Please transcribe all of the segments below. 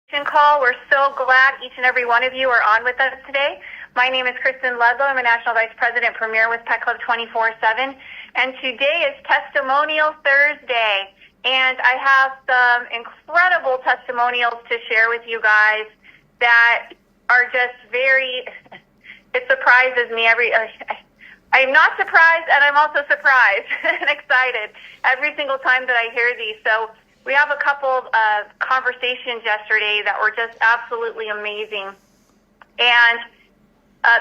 Call. We're so glad each and every one of you are on with us today. My name is Kristen Ludlow. I'm a National Vice President Premier with Pet Club 24/7. And today is Testimonial Thursday. And I have some incredible testimonials to share with you guys that are just it surprises me I'm not surprised, and I'm also surprised and excited every single time that I hear these. So we have a couple of conversations yesterday that were just absolutely amazing. And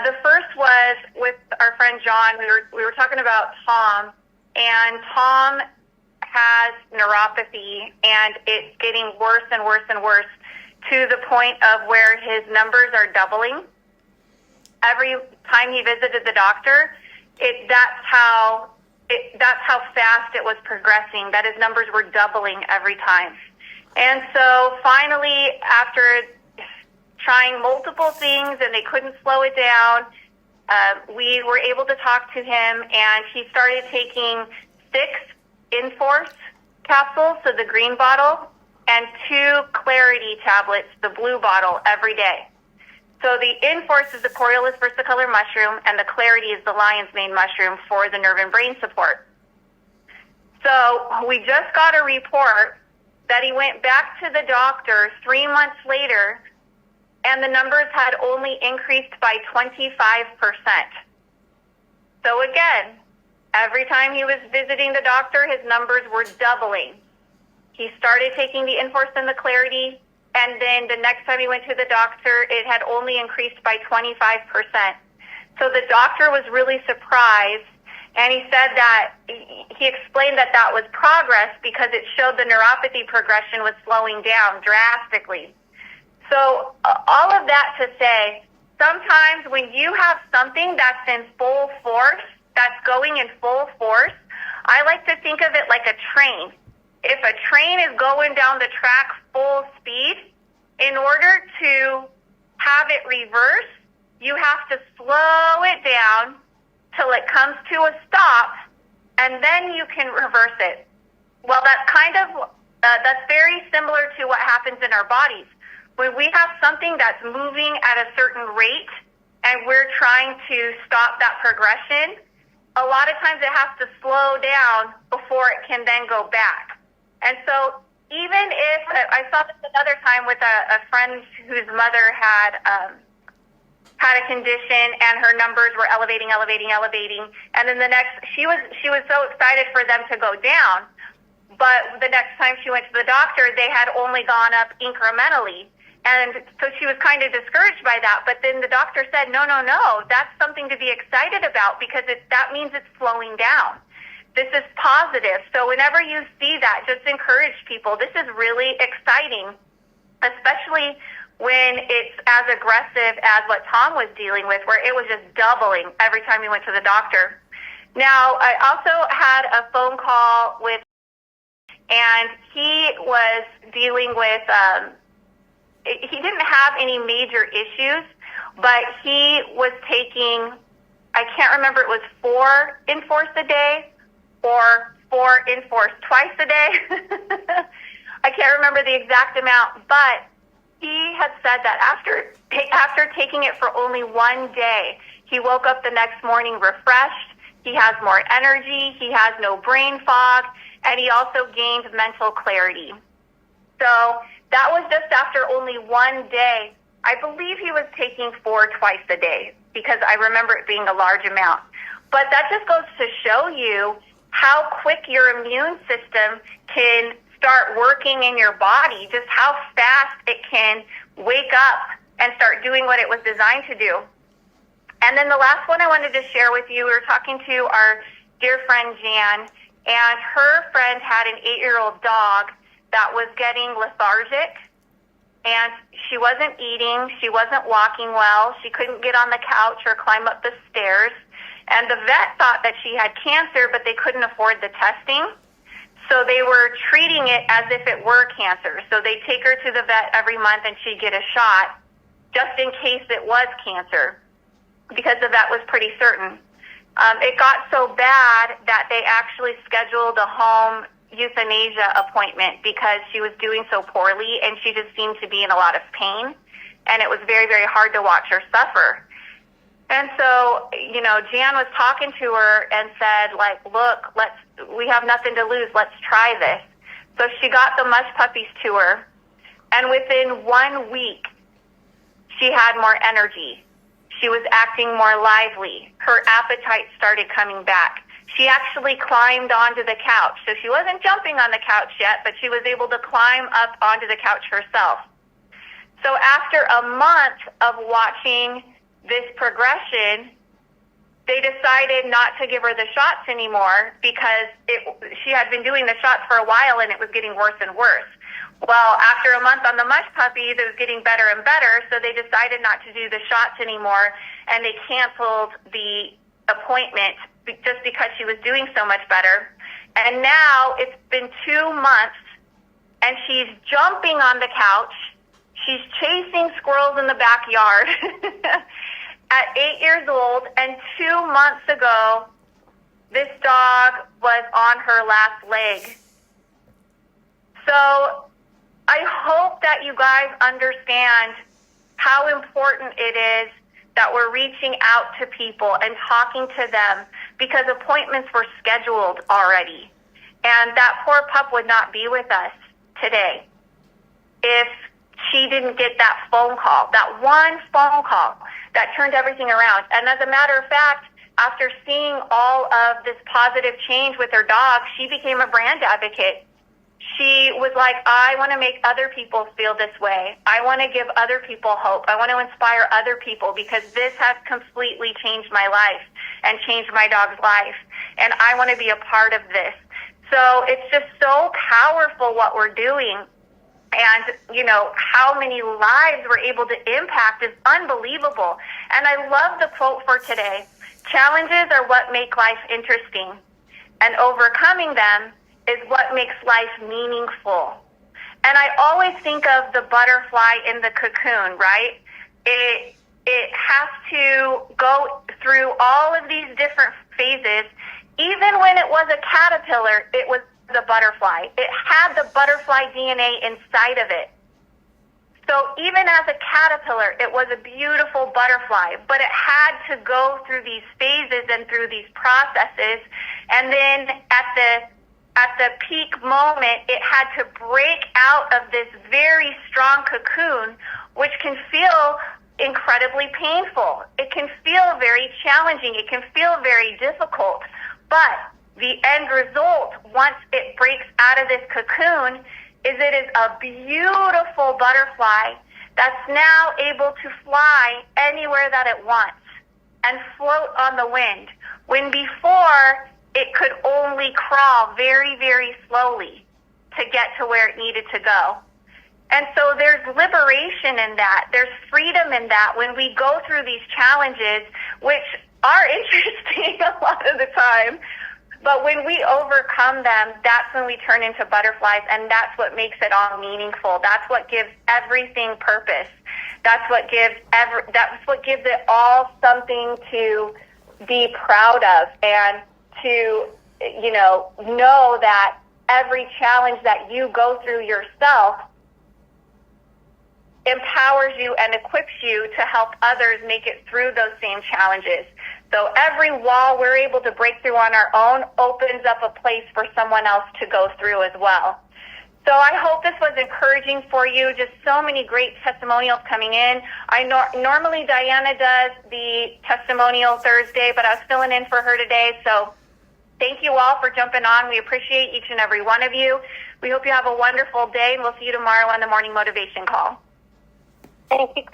the first was with our friend John. We were talking about Tom, and Tom has neuropathy, and it's getting worse and worse and worse to the point of where his numbers are doubling. Every time he visited the doctor, that's how fast it was progressing, that his numbers were doubling every time. And so finally, after trying multiple things and they couldn't slow it down, we were able to talk to him, and he started taking 6 Enforce capsules, so the green bottle, and 2 Clarity tablets, the blue bottle, every day. So the Enforce is the Coriolis versicolor mushroom, and the Clarity is the lion's mane mushroom for the nerve and brain support. So we just got a report that he went back to the doctor 3 months later, and the numbers had only increased by 25%. So again, every time he was visiting the doctor, his numbers were doubling. He started taking the Enforce and the Clarity, and then the next time he went to the doctor, it had only increased by 25%. So the doctor was really surprised, and he said that he explained that was progress because it showed the neuropathy progression was slowing down drastically. So all of that to say, sometimes when you have something that's in full force, that's going in full force, I like to think of it like a train. If a train is going down the track full speed, in order to have it reverse, you have to slow it down till it comes to a stop, and then you can reverse it. Well, that's very similar to what happens in our bodies. When we have something that's moving at a certain rate and we're trying to stop that progression, a lot of times it has to slow down before it can then go back. And so even if I saw this another time with a friend whose mother had a condition, and her numbers were elevating, and then she was so excited for them to go down, but the next time she went to the doctor, they had only gone up incrementally. And so she was kind of discouraged by that. But then the doctor said, no, that's something to be excited about, because that means it's slowing down. This is positive. So whenever you see that, just encourage people. This is really exciting, especially when it's as aggressive as what Tom was dealing with, where it was just doubling every time he went to the doctor. Now, I also had a phone call with, and he was dealing with, he didn't have any major issues, but he was taking, I can't remember, it was 4 Enforce a day or 4 Enforce twice a day. I can't remember the exact amount, but he had said that after taking it for only 1 day, he woke up the next morning refreshed. He has more energy. He has no brain fog, and he also gained mental clarity. So that was just after only 1 day. I believe he was taking 4 twice a day, because I remember it being a large amount. But that just goes to show you how quick your immune system can start working in your body, just how fast it can wake up and start doing what it was designed to do. And then the last one I wanted to share with you, we were talking to our dear friend Jan, and her friend had an 8-year-old dog that was getting lethargic, and she wasn't eating, she wasn't walking well, she couldn't get on the couch or climb up the stairs, and the vet thought that she had cancer, but they couldn't afford the testing. So they were treating it as if it were cancer. So they take her to the vet every month, and she'd get a shot just in case it was cancer, because the vet was pretty certain. It got so bad that they actually scheduled a home euthanasia appointment because she was doing so poorly and she just seemed to be in a lot of pain. And it was very, very hard to watch her suffer. And so, Jan was talking to her and said, like, look, we have nothing to lose. Let's try this. So she got the mush puppies to her. And within 1 week, she had more energy. She was acting more lively. Her appetite started coming back. She actually climbed onto the couch. So she wasn't jumping on the couch yet, but she was able to climb up onto the couch herself. So after a month of watching this progression, they decided not to give her the shots anymore because she had been doing the shots for a while and it was getting worse and worse. Well, after a month on the mush puppies, it was getting better and better, so they decided not to do the shots anymore, and they canceled the appointment just because she was doing so much better. And now it's been 2 months, and she's jumping on the couch. She's chasing squirrels in the backyard at 8 years old, and 2 months ago, this dog was on her last leg. So I hope that you guys understand how important it is that we're reaching out to people and talking to them, because appointments were scheduled already. And that poor pup would not be with us today if she didn't get that phone call, that one phone call that turned everything around. And as a matter of fact, after seeing all of this positive change with her dog, she became a brand advocate. She was like, I want to make other people feel this way. I want to give other people hope. I want to inspire other people because this has completely changed my life and changed my dog's life. And I want to be a part of this. So it's just so powerful what we're doing. And, how many lives we're able to impact is unbelievable. And I love the quote for today. Challenges are what make life interesting, and overcoming them is what makes life meaningful. And I always think of the butterfly in the cocoon, right? It has to go through all of these different phases. Even when it was a caterpillar, it was the butterfly. It had the butterfly DNA inside of it. So even as a caterpillar, it was a beautiful butterfly, but it had to go through these phases and through these processes. And then at the peak moment, it had to break out of this very strong cocoon, which can feel incredibly painful. It can feel very challenging. It can feel very difficult. But the end result, once it breaks out of this cocoon, is it is a beautiful butterfly that's now able to fly anywhere that it wants and float on the wind, when before it could only crawl very, very slowly to get to where it needed to go. And so there's liberation in that. There's freedom in that when we go through these challenges, which are interesting a lot of the time. But when we overcome them, that's when we turn into butterflies, and that's what makes it all meaningful. That's what gives everything purpose. That's what gives it all something to be proud of, and to know that every challenge that you go through yourself empowers you and equips you to help others make it through those same challenges. So every wall we're able to break through on our own opens up a place for someone else to go through as well. So I hope this was encouraging for you. Just so many great testimonials coming in. Normally Diana does the testimonial Thursday, but I was filling in for her today. So thank you all for jumping on. We appreciate each and every one of you. We hope you have a wonderful day, and we'll see you tomorrow on the Morning Motivation Call. Thank you, Chris.